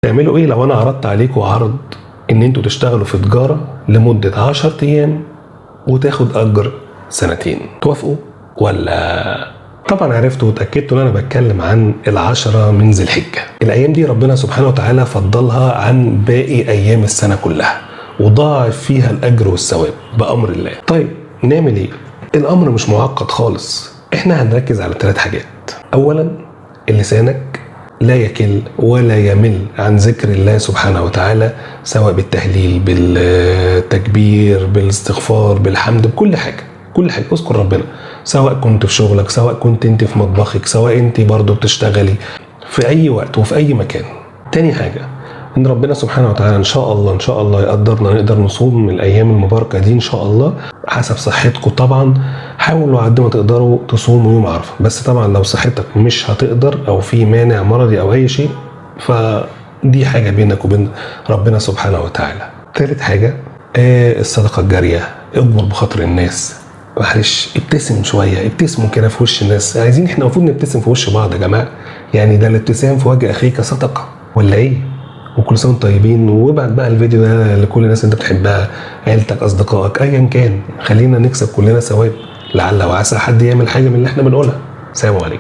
تعملوا ايه لو انا عرضت عليكم عرض ان انتوا تشتغلوا في تجارة لمدة 10 ايام وتاخد اجر 2 توافقوا ولا؟ طبعا عرفتوا وتأكدتوا ان انا بتكلم عن 10 من ذي الحجة. الايام دي ربنا سبحانه وتعالى فضلها عن باقي ايام السنة كلها وضاعف فيها الاجر والثواب بامر الله. طيب نعمل ايه؟ الامر مش معقد خالص، احنا هنركز على 3 حاجات. اولا لسانك لا يكل ولا يمل عن ذكر الله سبحانه وتعالى، سواء بالتهليل بالتكبير بالاستغفار بالحمد بكل حاجة. كل حاجة اذكر ربنا، سواء كنت في شغلك، سواء كنت انت في مطبخك، سواء انت برضو بتشتغلي، في اي وقت وفي اي مكان. تاني حاجة ان ربنا سبحانه وتعالى ان شاء الله يقدرنا نقدر نصوم من الايام المباركة دي ان شاء الله، حسب صحتكم طبعا. حاولوا على قد ما تقدروا تصوموا يوم عرفة، بس طبعا لو صحتك مش هتقدر او في مانع مرضي او اي شيء فدي حاجة بينك وبين ربنا سبحانه وتعالى. ثالث حاجة الصدقة الجارية، اجبر بخاطر الناس، معلش ابتسم شوية، ابتسموا كده في وش الناس. عايزين احنا المفروض نبتسم في وش بعض يا جماعة، يعني ده الابتسام في وجه اخيك صدقة ولا ايه؟ وكل سنة وانتم طيبين. وابعت بقى الفيديو ده لكل الناس انت بتحبها، عيلتك اصدقائك ايا كان، خلينا نكسب كلنا ثواب، لعل وعسى حد يعمل حاجة من اللي احنا بنقولها. سلام عليكم.